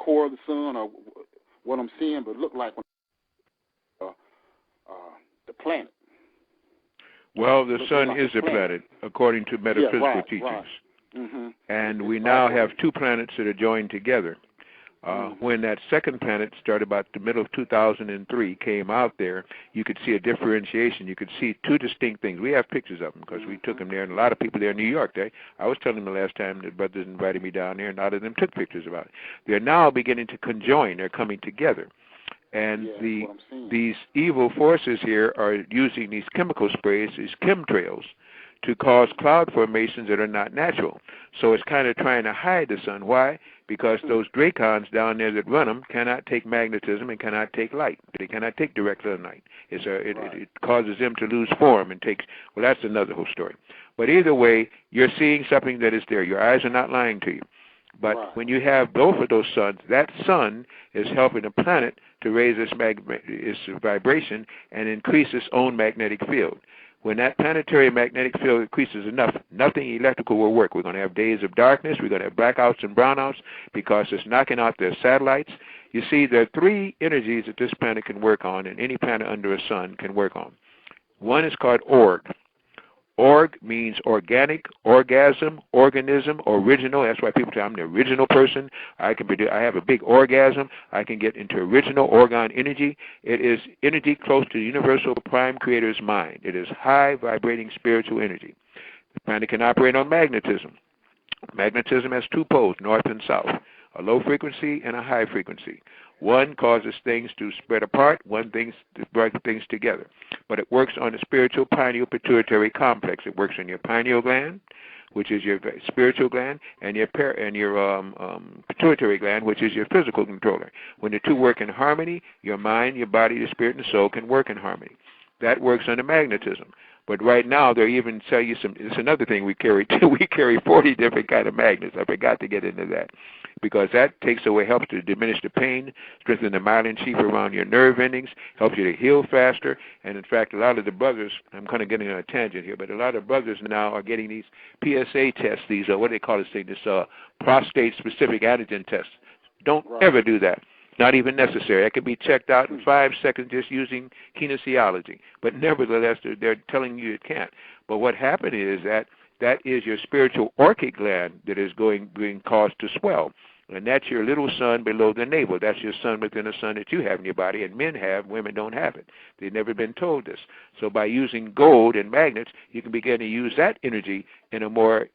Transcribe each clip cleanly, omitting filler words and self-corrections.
core of the sun or what I'm seeing, but look like the planet. Well, the sun is a planet, according to metaphysical teachings. Right. Mm-hmm. And we now have two planets that are joined together. When that second planet started about the middle of 2003, came out there, you could see a differentiation. You could see two distinct things. We have pictures of them because we took them there, and a lot of people there in New York. I was telling them the last time the brothers invited me down there, and a lot of them took pictures about it. They're now beginning to conjoin. They're coming together. And these evil forces here are using these chemical sprays, these chemtrails, to cause cloud formations that are not natural. So it's kind of trying to hide the sun. Why? Because those dracons down there that run them cannot take magnetism and cannot take light. They cannot take direct sunlight. It causes them to lose form and takes, well, that's another whole story. But either way, you're seeing something that is there. Your eyes are not lying to you. But when you have both of those suns, that sun is helping the planet to raise its vibration and increase its own magnetic field. When that planetary magnetic field increases enough, nothing electrical will work. We're going to have days of darkness. We're going to have blackouts and brownouts because it's knocking out their satellites. You see, there are three energies that this planet can work on, and any planet under a sun can work on. One is called org. Org means organic, orgasm, organism, original. That's why people say I'm the original person. I have a big orgasm. I can get into original orgone energy. It is energy close to the universal prime creator's mind. It is high vibrating spiritual energy. The planet can operate on magnetism. Magnetism has two poles, north and south, a low frequency and a high frequency. One causes things to spread apart, one things to bring things together. But it works on the spiritual pineal pituitary complex. It works on your pineal gland, which is your spiritual gland, and your pituitary gland, which is your physical controller. When the two work in harmony, your mind, your body, your spirit, and soul can work in harmony. That works under magnetism. But right now, they even tell you it's another thing we carry too. We carry 40 different kind of magnets. I forgot to get into that. Because that helps to diminish the pain, strengthen the myelin sheath around your nerve endings, helps you to heal faster. And in fact, a lot of the brothers, I'm kind of getting on a tangent here, but a lot of brothers now are getting these PSA tests, these, what do they call this thing, this prostate-specific antigen tests. Don't ever do that. Not even necessary. That can be checked out in 5 seconds just using kinesiology. But nevertheless, they're telling you it can't. But what happened is that is your spiritual orchic gland that is being caused to swell. And that's your little sun below the navel. That's your sun within a sun that you have in your body, and men have, women don't have it. They've never been told this. So by using gold and magnets, you can begin to use that energy in a more,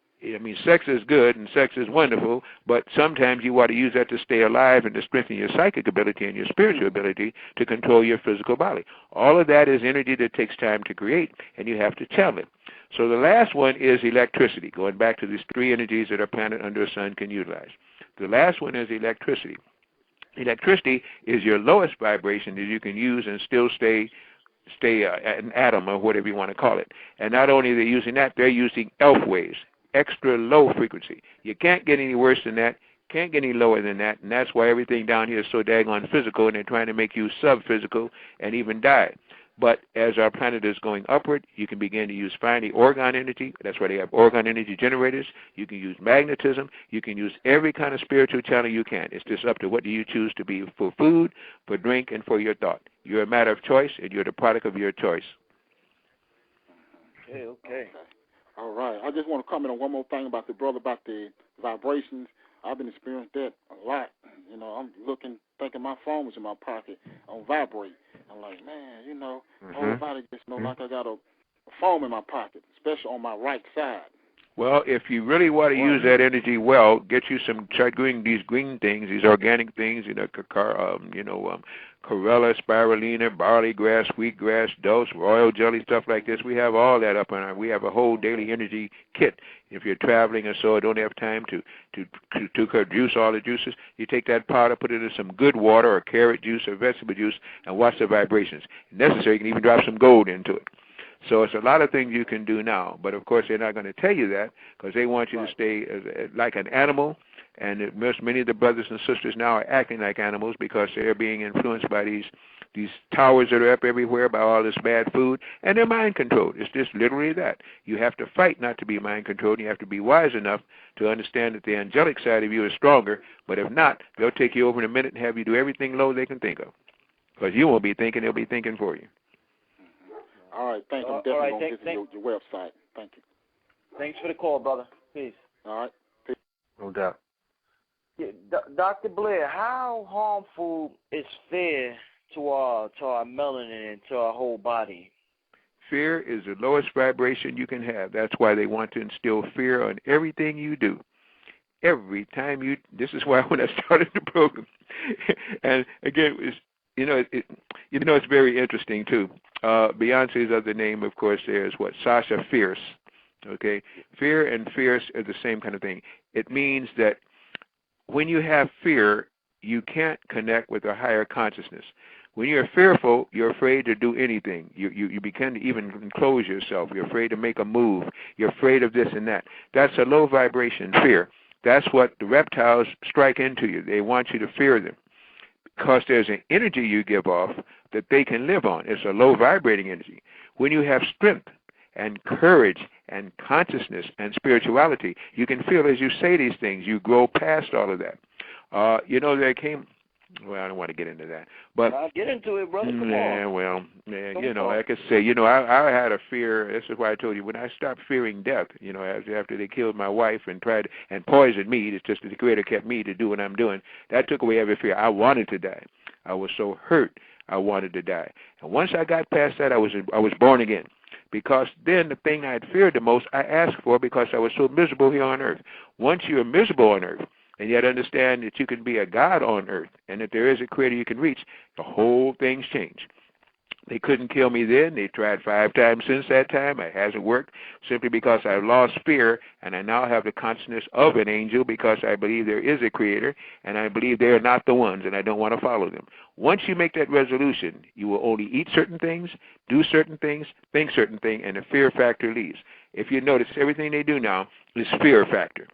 sex is good and sex is wonderful, but sometimes you want to use that to stay alive and to strengthen your psychic ability and your spiritual ability to control your physical body. All of that is energy that takes time to create, and you have to channel it. So the last one is electricity, going back to these three energies that a planet under a sun can utilize. The last one is electricity. Electricity is your lowest vibration that you can use and still stay an atom or whatever you want to call it. And not only are they using that, they're using ELF waves, extra low frequency. You can't get any worse than that, can't get any lower than that, and that's why everything down here is so daggone physical, and they're trying to make you sub-physical and even die. But as our planet is going upward, you can begin to use finely orgone energy. That's why they have orgone energy generators. You can use magnetism. You can use every kind of spiritual channel you can. It's just up to what do you choose to be for food, for drink, and for your thought. You're a matter of choice, and you're the product of your choice. Okay. All right. I just want to comment on one more thing about the brother, about the vibrations. I've been experiencing that a lot. I'm thinking my phone was in my pocket on vibrate. I'm like, man, whole body just like I got a phone in my pocket, especially on my right side. Well, if you really want to use that energy well, get you try doing these green things, these organic things, chlorella, spirulina, barley grass, wheatgrass, dose, royal jelly, stuff like this. We have all that up on we have a whole daily energy kit. If you're traveling or so, don't have time to juice all the juices, you take that powder, put it in some good water or carrot juice or vegetable juice, and watch the vibrations. If necessary, you can even drop some gold into it. So it's a lot of things you can do now, but of course they're not going to tell you that because they want you to stay like an animal, and many of the brothers and sisters now are acting like animals because they're being influenced by these these towers that are up everywhere about all this bad food, and they're mind controlled. It's just literally that. You have to fight not to be mind controlled, and you have to be wise enough to understand that the angelic side of you is stronger, but if not, they'll take you over in a minute and have you do everything low they can think of. Because you won't be thinking, they'll be thinking for you. All right, thank you. I'm definitely going to visit your website. Thank you. Thanks for the call, brother. Peace. All right. Peace. No doubt. Yeah, Dr. Blaire, how harmful is fear to our melanin and to our whole body? Fear is the lowest vibration you can have. That's why they want to instill fear on everything you do. Every time you, this is why when I started the program, and again, it's very interesting too. Beyonce's other name, of course, there is what? Sasha Fierce. Okay? Fear and fierce are the same kind of thing. It means that when you have fear, you can't connect with a higher consciousness. When you're fearful, you're afraid to do anything. You begin to even enclose yourself. You're afraid to make a move. You're afraid of this and that. That's a low vibration fear. That's what the reptiles strike into you. They want you to fear them because there's an energy you give off that they can live on. It's a low vibrating energy. When you have strength and courage and consciousness and spirituality, you can feel as you say these things, you grow past all of that. There came, well, I don't want to get into that, but I'll get into it, brother. Come on. Like I say, I had a fear. This is why I told you when I stopped fearing death. After they killed my wife and tried and poisoned me, it's just that the Creator kept me to do what I'm doing. That took away every fear. I wanted to die. I was so hurt. I wanted to die. And once I got past that, I was born again. Because then the thing I had feared the most, I asked for because I was so miserable here on earth. Once you're miserable on earth, and yet understand that you can be a God on earth, and that there is a Creator you can reach, the whole thing's changed. They couldn't kill me then. They tried 5 times since that time. It hasn't worked simply because I lost fear, and I now have the consciousness of an angel because I believe there is a Creator, and I believe they are not the ones, and I don't want to follow them. Once you make that resolution, you will only eat certain things, do certain things, think certain things, and the fear factor leaves. If you notice, everything they do now is fear factor,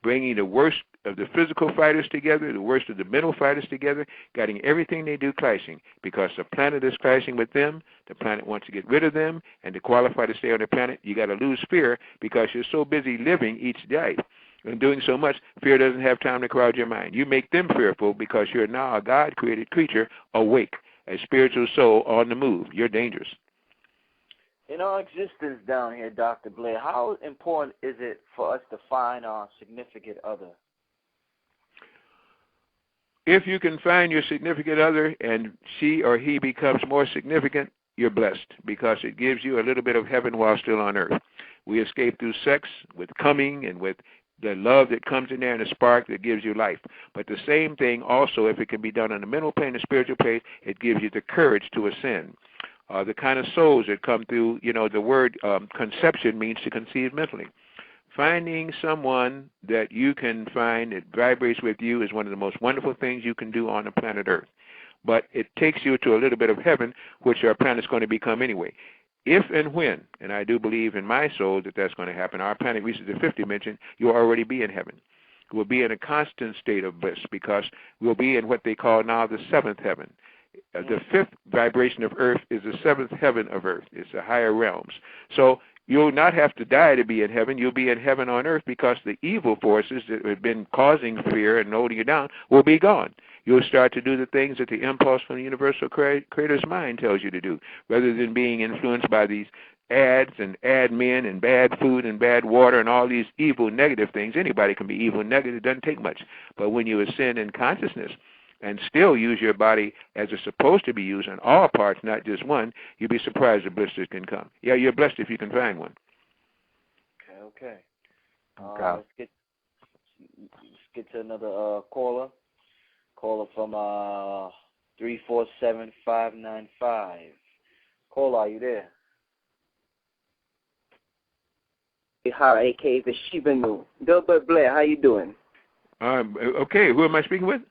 bringing the worst of the physical fighters together, the worst of the mental fighters together, getting everything they do clashing, because the planet is clashing with them, the planet wants to get rid of them, and to qualify to stay on the planet, you got to lose fear because you're so busy living each day. And doing so much, fear doesn't have time to crowd your mind. You make them fearful because you're now a God-created creature awake, a spiritual soul on the move. You're dangerous. In our existence down here, Dr. Blaire, how important is it for us to find our significant other? If you can find your significant other and she or he becomes more significant, you're blessed because it gives you a little bit of heaven while still on earth. We escape through sex, with coming, and with the love that comes in there and the spark that gives you life. But the same thing also, if it can be done on the mental plane and spiritual plane, it gives you the courage to ascend. The kind of souls that come through, the word conception means to conceive mentally. Finding someone that you can find that vibrates with you is one of the most wonderful things you can do on the planet Earth. But it takes you to a little bit of heaven, which our planet's going to become anyway. If and when, and I do believe in my soul that that's going to happen, our planet reaches the 5th dimension, you'll already be in heaven. We'll be in a constant state of bliss because we'll be in what they call now the 7th heaven. The 5th vibration of Earth is the 7th heaven of Earth. It's the higher realms. So you'll not have to die to be in heaven. You'll be in heaven on earth because the evil forces that have been causing fear and holding you down will be gone. You'll start to do the things that the impulse from the universal creator's mind tells you to do, rather than being influenced by these ads and ad men and bad food and bad water and all these evil negative things. Anybody can be evil and negative. It doesn't take much. But when you ascend in consciousness and still use your body as it's supposed to be used on all parts, not just one, you'll be surprised the blisters can come. Yeah, you're blessed if you can find one. Okay. Let's get to another caller. Caller from 347-595. Caller, are you there? Hi, a.k.a. the Shibanu. Delbert Blaire, how you doing? Okay, who am I speaking with?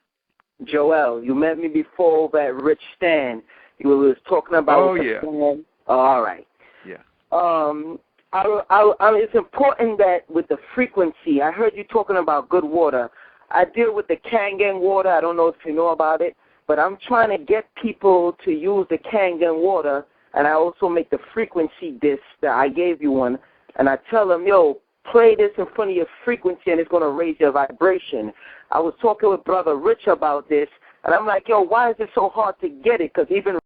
Joel, you met me before over at Rich Stan. You was talking about. Oh yeah. All right. Yeah. It's important that with the frequency. I heard you talking about good water. I deal with the Kangen water. I don't know if you know about it. but I'm trying to get people to use the Kangen water, and I also make the frequency disc that I gave you one, and I tell them, yo, play this in front of your frequency, and it's going to raise your vibration. I was talking with Brother Rich about this, and I'm like, yo, why is it so hard to get it? Because even